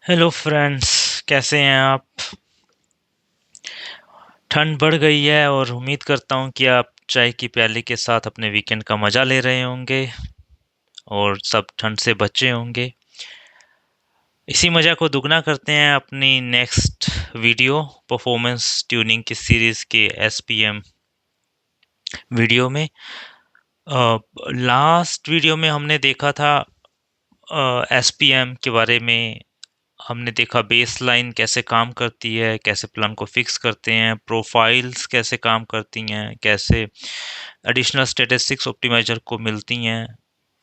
Hello friends, कैसे हैं आप? ठंड बढ़ गई है और उम्मीद करता हूँ कि आप चाय की प्याली के साथ अपने वीकेंड का मज़ा ले रहे होंगे और सब ठंड से बचे होंगे। इसी मज़ा को दुगना करते हैं अपनी नेक्स्ट वीडियो परफॉर्मेंस ट्यूनिंग की सीरीज़ के एसपीएम वीडियो में। लास्ट वीडियो में हमने देखा था एसपीएम के बारे में। हमने देखा बेसलाइन कैसे काम करती है, कैसे प्लान को फिक्स करते हैं, प्रोफाइल्स कैसे काम करती हैं, कैसे एडिशनल स्टैटिस्टिक्स ऑप्टिमाइजर को मिलती हैं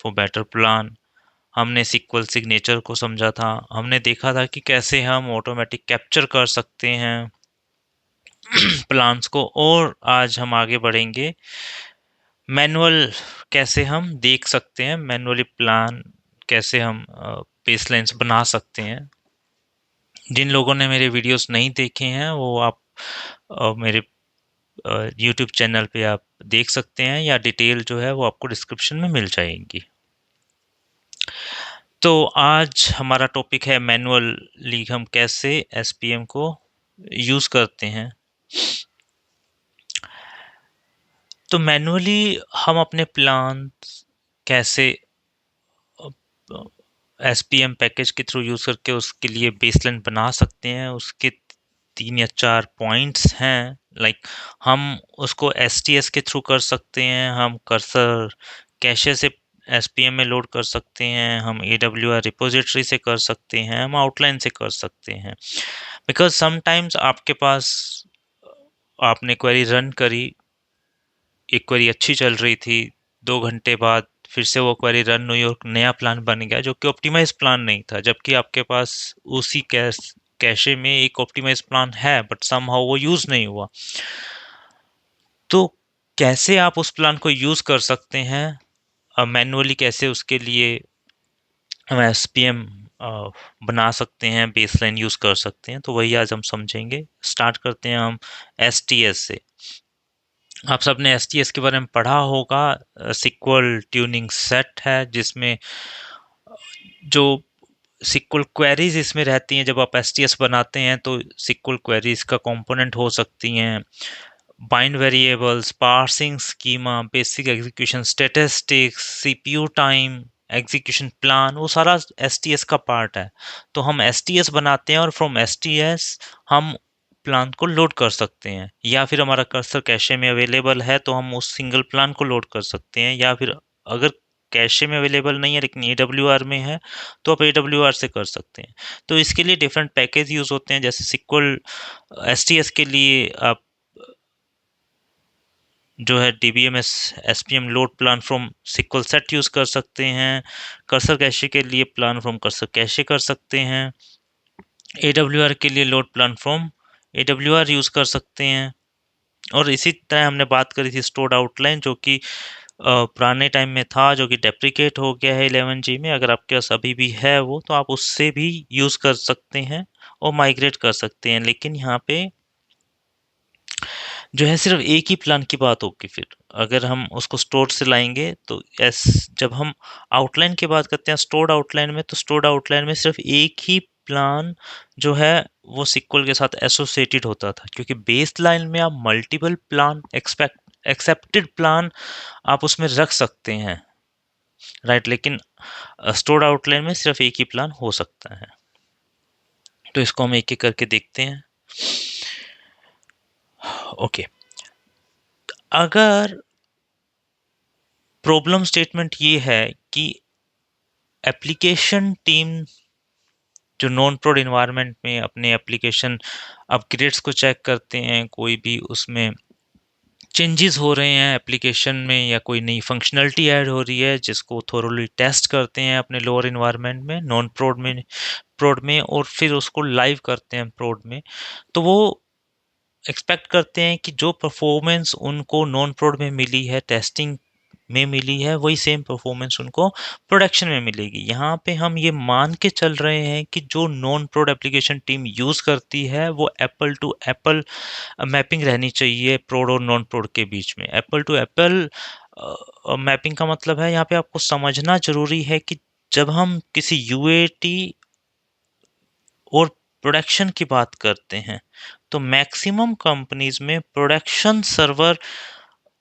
फॉर बेटर प्लान। हमने सीक्वल सिग्नेचर को समझा था। हमने देखा था कि कैसे हम ऑटोमेटिक कैप्चर कर सकते हैं प्लान्स को। और आज हम आगे बढ़ेंगे मैनुअल, कैसे हम देख सकते हैं मैनुअली प्लान, कैसे हम बेसलाइंस बना सकते हैं। जिन लोगों ने मेरे वीडियोस नहीं देखे हैं वो आप मेरे यूट्यूब चैनल पे आप देख सकते हैं, या डिटेल जो है वो आपको डिस्क्रिप्शन में मिल जाएगी। तो आज हमारा टॉपिक है मैनुअली हम कैसे एसपीएम को यूज करते हैं। तो मैनुअली हम अपने प्लान कैसे एसपीएम पैकेज के थ्रू यूज करके उसके लिए बेसलाइन बना सकते हैं। उसके 3 या 4 पॉइंट्स हैं। लाइक हम उसको एसटीएस के थ्रू कर सकते हैं, हम कर्सर कैशे से एसपीएम में लोड कर सकते हैं, हम एडब्ल्यूआर रिपोजिटरी से कर सकते हैं, हम आउटलाइन से कर सकते हैं। बिकॉज समटाइम्स आपके पास आपने क्वेरी रन करी, एक क्वेरी अच्छी चल रही थी, 2 घंटे बाद फिर से वो क्वेरी रन हुई और नया प्लान बन गया जो कि ऑप्टिमाइज प्लान नहीं था, जबकि आपके पास उसी कैशे में एक ऑप्टिमाइज प्लान है बट समहाउ वो यूज नहीं हुआ। तो कैसे आप उस प्लान को यूज कर सकते हैं मैनुअली, कैसे उसके लिए हम एसपीएम बना सकते हैं, बेसलाइन यूज कर सकते हैं, तो वही आज हम समझेंगे। स्टार्ट करते हैं हम एसटीएस से। आप सबने एसटीएस के बारे में पढ़ा होगा। सिक्वल ट्यूनिंग सेट है जिसमें जो सिक्वल क्वेरीज इसमें रहती हैं। जब आप एसटीएस बनाते हैं तो सिक्वल क्वेरीज का कंपोनेंट हो सकती हैं bind variables, parsing schema, basic execution statistics, CPU time, execution plan, वो सारा एसटीएस का पार्ट है। तो हम एसटीएस बनाते हैं और फ्रॉम एसटीएस हम प्लान को लोड कर सकते हैं, या फिर हमारा कर्सर कैशे में अवेलेबल है तो हम उस सिंगल प्लान को लोड कर सकते हैं, या फिर अगर कैशे में अवेलेबल नहीं है लेकिन एडब्ल्यूआर में है तो आप एडब्ल्यूआर से कर सकते हैं। तो इसके लिए डिफरेंट पैकेज यूज होते हैं। जैसे सिक्वल एसटीएस के लिए आप जो है DBMS SPM load plan from SQL set use कर सकते हैं। कर्सर कैशे के लिए प्लान फ्रॉम कर्सर कैशे कर सकते हैं। एडब्ल्यूआर के लिए लोड प्लान फ्रॉम एडब्ल्यूआर यूज कर सकते हैं। और इसी तरह हमने बात करी थी स्टोर्ड आउटलाइन, जो कि पुराने टाइम में था, जो कि डेप्रिकेट हो गया है 11G में। अगर आपके पास अभी भी है वो, तो आप उससे भी यूज कर सकते हैं और माइग्रेट कर सकते हैं। लेकिन यहाँ पे जो है सिर्फ एक ही प्लान की बात होगी। फिर अगर हम उसको स्टोर से लाएंगे तो एस जब हम आउटलाइन की बात करते हैं स्टोर्ड आउटलाइन में, तो स्टोर्ड आउटलाइन में सिर्फ एक ही प्लान जो है वो सिक्वल के साथ एसोसिएटेड होता था, क्योंकि बेस लाइन में आप मल्टीपल प्लान एक्सेप्टेड प्लान आप उसमें रख सकते हैं, राइट। लेकिन स्टोर्ड आउटलाइन में सिर्फ एक ही प्लान हो सकता है। तो इसको हम एक एक करके देखते हैं। ओके, अगर प्रॉब्लम स्टेटमेंट ये है कि एप्लीकेशन टीम जो नॉन प्रोड इन्वायरमेंट में अपने एप्लीकेशन अपग्रेड्स को चेक करते हैं, कोई भी उसमें चेंजेस हो रहे हैं एप्लीकेशन में या कोई नई फंक्शनलिटी ऐड हो रही है, जिसको थोरोली टेस्ट करते हैं अपने लोअर इन्वायरमेंट में, नॉन प्रोड में और फिर उसको लाइव करते हैं प्रोड में। तो वो एक्सपेक्ट करते हैं कि जो परफॉर्मेंस उनको नॉन प्रोड में मिली है, टेस्टिंग में मिली है, वही सेम परफॉर्मेंस उनको प्रोडक्शन में मिलेगी। यहाँ पे हम ये मान के चल रहे हैं कि जो नॉन प्रोड एप्लीकेशन टीम यूज करती है वो एप्पल टू एप्पल मैपिंग रहनी चाहिए प्रोड और नॉन प्रोड के बीच में। एप्पल टू एप्पल मैपिंग का मतलब है, यहाँ पे आपको समझना जरूरी है कि जब हम किसी यूएटी और प्रोडक्शन की बात करते हैं, तो मैक्सिमम कंपनीज में प्रोडक्शन सर्वर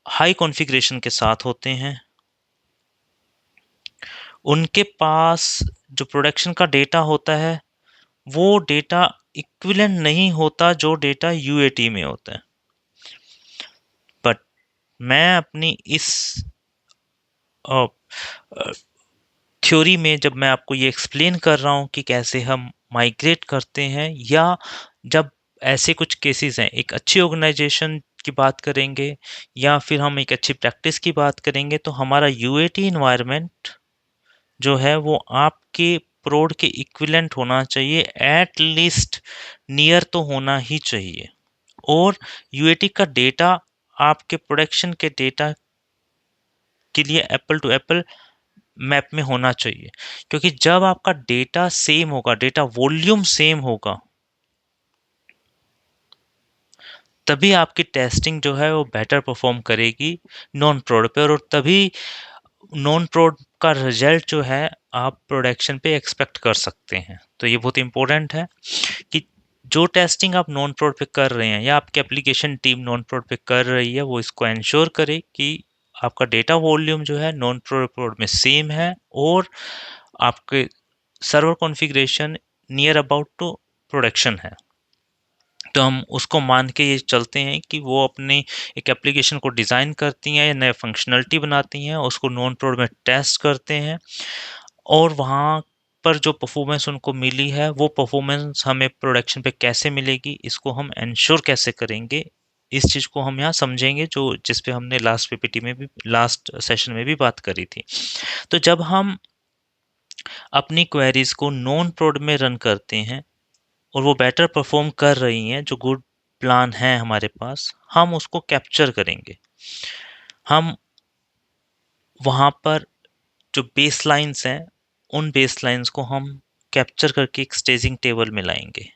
हाई कॉन्फ़िगरेशन के साथ होते हैं। उनके पास जो प्रोडक्शन का डेटा होता है, वो डेटा इक्विवेलेंट नहीं होता जो डेटा यूएटी में होता है। बट मैं अपनी इस थ्योरी में जब मैं आपको ये एक्सप्लेन कर रहा हूँ कि कैसे हम माइग्रेट करते हैं, या जब ऐसे कुछ केसेस हैं, एक अच्छी ऑर्गेनाइजेशन की बात करेंगे या फिर हम एक अच्छी प्रैक्टिस की बात करेंगे, तो हमारा यूएटी इन्वायरमेंट जो है वो आपके प्रोड के इक्विवेलेंट होना चाहिए, एट लीस्ट नियर तो होना ही चाहिए। और यूएटी का डेटा आपके प्रोडक्शन के डेटा के लिए एप्पल टू एप्पल मैप में होना चाहिए, क्योंकि जब आपका डेटा सेम होगा, डेटा वॉल्यूम सेम होगा, तभी आपकी टेस्टिंग जो है वो बेटर परफॉर्म करेगी नॉन प्रोड पे, और तभी नॉन प्रोड का रिजल्ट जो है आप प्रोडक्शन पे एक्सपेक्ट कर सकते हैं। तो ये बहुत इंपॉर्टेंट है कि जो टेस्टिंग आप नॉन प्रोड पे कर रहे हैं या आपकी एप्लीकेशन टीम नॉन प्रोड पे कर रही है, वो इसको इंश्योर करे कि आपका डेटा वॉल्यूम जो है नॉन प्रोड में सेम है, और आपके server configuration near about to production है। तो हम उसको मान के ये चलते हैं कि वो अपनी एक एप्लीकेशन को डिज़ाइन करती हैं या नए फंक्शनलिटी बनाती हैं, उसको नॉन प्रोड में टेस्ट करते हैं, और वहाँ पर जो परफॉर्मेंस उनको मिली है, वो परफॉर्मेंस हमें प्रोडक्शन पे कैसे मिलेगी, इसको हम एंश्योर कैसे करेंगे, इस चीज़ को हम यहाँ समझेंगे, जो जिस पे हमने लास्ट पीपीटी में भी, लास्ट सेशन में भी बात करी थी। तो जब हम अपनी क्वेरीज को नॉन प्रोड में रन करते हैं और वो बेटर परफॉर्म कर रही हैं, जो गुड प्लान है हमारे पास, हम उसको कैप्चर करेंगे। हम वहाँ पर जो बेसलाइन्स हैं, उन बेसलाइन्स को हम कैप्चर करके एक स्टेजिंग टेबल में लाएंगे,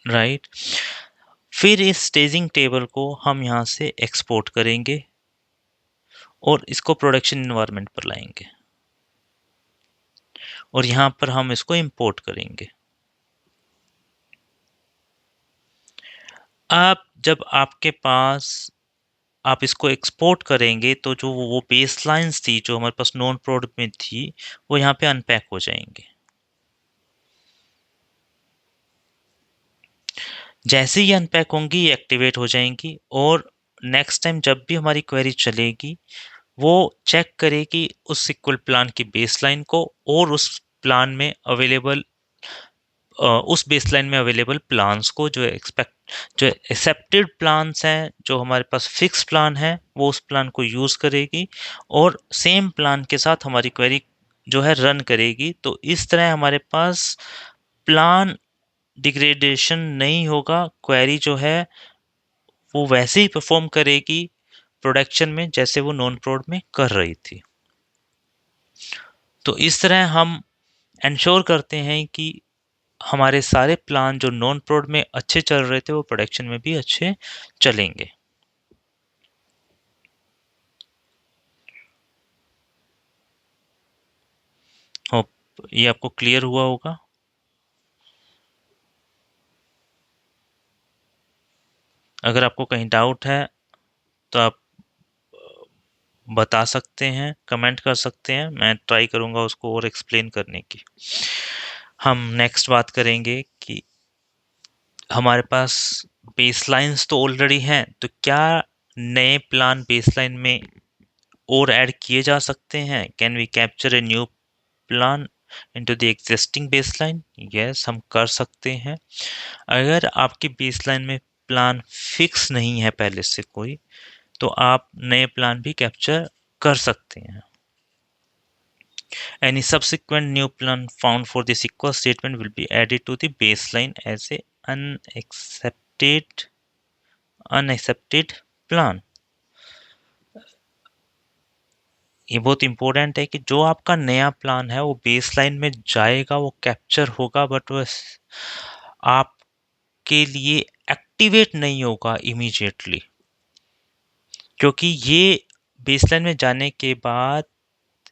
राइट। फिर इस स्टेजिंग टेबल को हम यहाँ से एक्सपोर्ट करेंगे और इसको प्रोडक्शन इन्वायरमेंट पर लाएंगे, और यहाँ पर हम इसको इंपोर्ट करेंगे। अब जब आपके पास आप इसको एक्सपोर्ट करेंगे, तो जो वो बेसलाइन्स थी जो हमारे पास नॉन प्रोड में थी, वो यहाँ पे अनपैक हो जाएंगे। जैसे ही अनपैक होंगी, ये एक्टिवेट हो जाएंगी, और नेक्स्ट टाइम जब भी हमारी क्वेरी चलेगी, वो चेक करेगी उस सिक्वल प्लान की बेसलाइन को, और उस बेसलाइन में अवेलेबल प्लान्स को, जो एक्सेप्टेड प्लान्स हैं, जो हमारे पास फिक्स प्लान है, वो उस प्लान को यूज़ करेगी और सेम प्लान के साथ हमारी क्वेरी जो है रन करेगी। तो इस तरह हमारे पास प्लान डिग्रेडेशन नहीं होगा, क्वेरी जो है वो वैसे ही परफॉर्म करेगी प्रोडक्शन में जैसे वो नॉन प्रोड में कर रही थी। तो इस तरह हम इंश्योर करते हैं कि हमारे सारे प्लान जो नॉन प्रोड में अच्छे चल रहे थे, वो प्रोडक्शन में भी अच्छे चलेंगे। होप ये आपको क्लियर हुआ होगा। अगर आपको कहीं डाउट है तो आप बता सकते हैं, कमेंट कर सकते हैं, मैं ट्राई करूंगा उसको और एक्सप्लेन करने की। हम नेक्स्ट बात करेंगे कि हमारे पास बेसलाइंस तो ऑलरेडी हैं, तो क्या नए प्लान बेसलाइन में और ऐड किए जा सकते हैं? Can we capture a new plan into the existing baseline? Yes, हम कर सकते हैं। अगर आपकी बेसलाइन में प्लान फिक्स नहीं है पहले से कोई, तो आप नए प्लान भी कैप्चर कर सकते हैं। Any subsequent new plan found for this equal statement will be added to the baseline as a unaccepted plan। ये बहुत इंपॉर्टेंट है कि जो आपका नया प्लान है वो बेसलाइन में जाएगा, वो कैप्चर होगा, बट वो आपके लिए एक्टिवेट नहीं होगा इमीडिएटली, क्योंकि ये बेसलाइन में जाने के बाद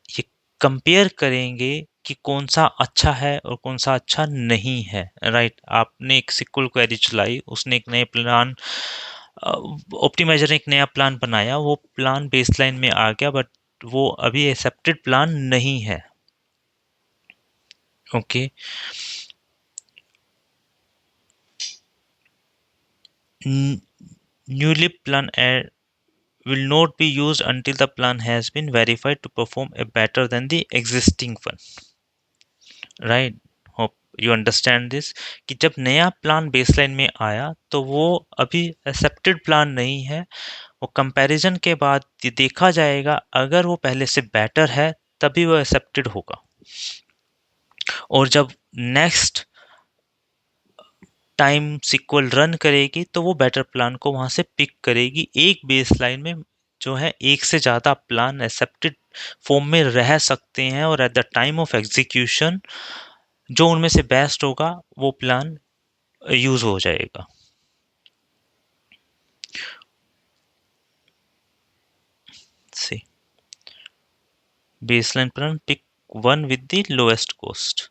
ये कंपेयर करेंगे कि कौन सा अच्छा है और कौन सा अच्छा नहीं है, राइट। आपने एक सिक्वल क्वेरी चलाई, उसने एक नए प्लान, ऑप्टिमाइजर ने एक नया प्लान बनाया, वो प्लान बेसलाइन में आ गया बट वो अभी एक्सेप्टेड प्लान नहीं है। Okay, newly plan will not be used until the plan has been verified to perform a better than the existing one, right? Hope you understand this, कि जब नया plan baseline में आया तो वो अभी एक्सेप्टेड प्लान नहीं है, वो कंपैरिजन के बाद ये देखा जाएगा, अगर वो पहले से बेटर है तभी वो एक्सेप्टेड होगा। और जब नेक्स्ट टाइम सिक्वल रन करेगी तो वो बेटर प्लान को वहां से पिक करेगी। एक बेसलाइन में जो है एक से ज़्यादा प्लान एक्सेप्टेड फॉर्म में रह सकते हैं और at the time of execution जो उनमें से बेस्ट होगा वो प्लान यूज हो जाएगा। See baseline plan pick one with the lowest cost.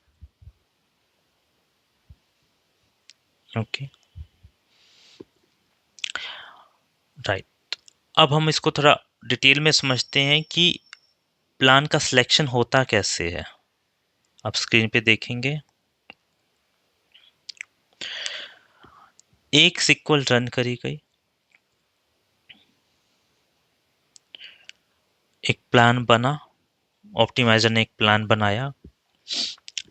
Okay, right. अब हम इसको थोड़ा डिटेल में समझते हैं कि प्लान का सिलेक्शन होता कैसे है। आप स्क्रीन पे देखेंगे, एक सिक्वल रन करी गई, एक प्लान बना, ऑप्टिमाइजर ने एक प्लान बनाया,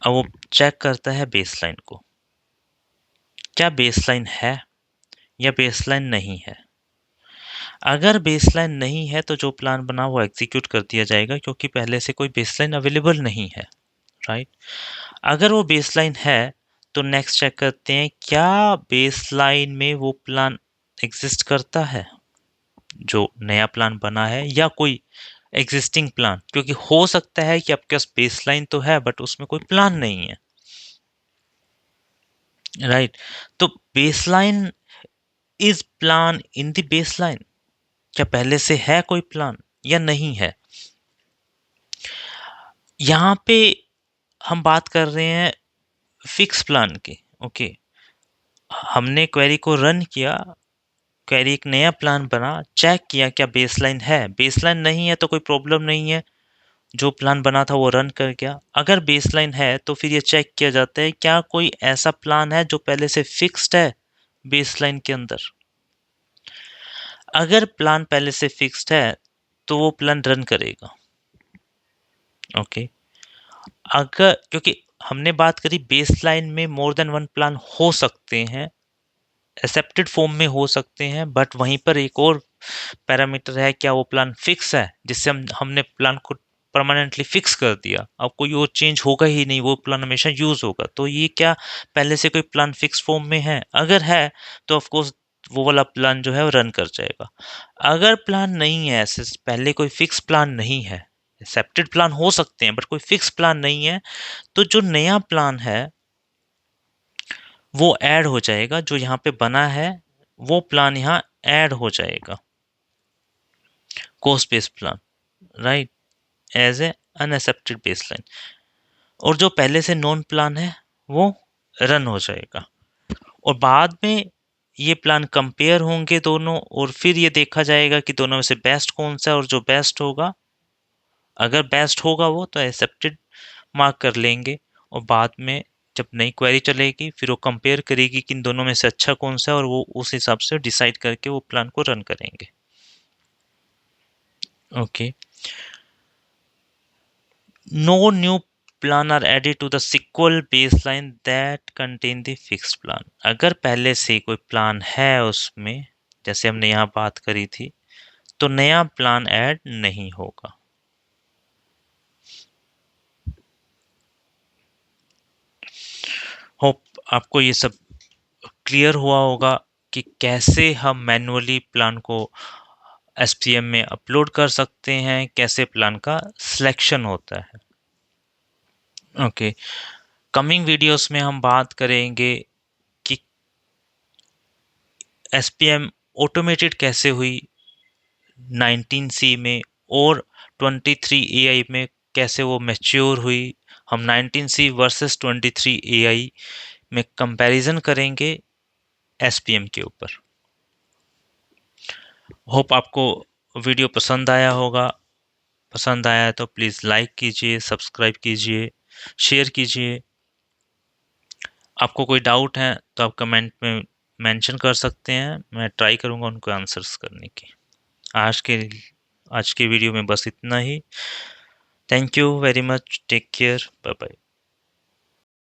अब वो चेक करता है बेसलाइन को, क्या बेसलाइन है या बेसलाइन नहीं है। अगर बेसलाइन नहीं है तो जो प्लान बना वो एग्जीक्यूट कर दिया जाएगा क्योंकि पहले से कोई बेसलाइन अवेलेबल नहीं है, राइट। अगर वो बेसलाइन है तो नेक्स्ट चेक करते हैं क्या बेसलाइन में वो प्लान एग्जिस्ट करता है जो नया प्लान बना है, या कोई एग्जिस्टिंग प्लान, क्योंकि हो सकता है कि आपके पास बेसलाइन तो है बट उसमें कोई प्लान नहीं है, राइट। तो baseline is plan in the baseline, क्या पहले से है कोई प्लान या नहीं है। यहाँ पे हम बात कर रहे हैं फिक्स प्लान की। ओके, हमने क्वेरी को रन किया, क्वेरी एक नया प्लान बना, चेक किया क्या बेसलाइन है, बेसलाइन नहीं है तो कोई प्रॉब्लम नहीं है, जो प्लान बना था वो रन कर गया। अगर बेसलाइन है तो फिर ये चेक किया जाता है क्या कोई ऐसा प्लान है जो पहले से फिक्स्ड है बेसलाइन के अंदर। अगर प्लान पहले से फिक्स्ड है तो वो प्लान रन करेगा। ओके, अगर, क्योंकि हमने बात करी बेसलाइन में मोर देन वन प्लान हो सकते हैं, एक्सेप्टेड फॉर्म में हो सकते हैं, बट वहीं पर एक और पैरामीटर है, क्या वो प्लान फिक्स है, जिससे हमने प्लान को परमानेंटली फिक्स कर दिया, अब कोई और चेंज होगा ही नहीं, वो प्लान हमेशा यूज होगा। तो ये क्या पहले से कोई प्लान फिक्स फॉर्म में है, अगर है तो ऑफ कोर्स वो वाला प्लान जो है वो रन कर जाएगा। अगर प्लान नहीं है, ऐसे पहले कोई फिक्स प्लान नहीं है, एक्सेप्टेड प्लान हो सकते हैं बट कोई फिक्स प्लान नहीं है, तो जो नया प्लान है वो ऐड हो जाएगा, जो यहाँ पे बना है वो प्लान यहाँ ऐड हो जाएगा, cost based plan, right, as a unaccepted baseline. और जो पहले से नॉन प्लान है वो रन हो जाएगा, और बाद में ये प्लान कंपेयर होंगे दोनों, और फिर ये देखा जाएगा कि दोनों में से बेस्ट कौन सा है, और जो बेस्ट होगा, अगर बेस्ट होगा वो तो एक्सेप्टेड मार्क कर लेंगे। और बाद में जब नई क्वेरी चलेगी फिर वो कंपेयर करेगी कि इन दोनों में से अच्छा कौन सा है, और वो उस हिसाब से डिसाइड करके वो प्लान को रन करेंगे। Okay, no new plan are added to the SQL baseline that contain the fixed plan. अगर पहले से कोई प्लान है उसमें, जैसे हमने यहाँ बात करी थी, तो नया प्लान ऐड नहीं होगा। होप आपको ये सब क्लियर हुआ होगा कि कैसे हम मैन्युअली प्लान को एसपीएम में अपलोड कर सकते हैं, कैसे प्लान का सिलेक्शन होता है। ओके, कमिंग वीडियोस में हम बात करेंगे कि एसपीएम ऑटोमेटेड कैसे हुई 19C में और 23 AI में कैसे वो मैच्योर हुई। हम 19C वर्सेस 23 एआई में कंपैरिजन करेंगे एसपीएम के ऊपर। होप आपको वीडियो पसंद आया होगा। पसंद आया है तो प्लीज़ लाइक कीजिए, सब्सक्राइब कीजिए, शेयर कीजिए। आपको कोई डाउट है तो आप कमेंट में मेंशन कर सकते हैं, मैं ट्राई करूँगा उनको आंसर्स करने की। आज के आज के वीडियो में बस इतना ही। Thank you very much, take care, bye bye.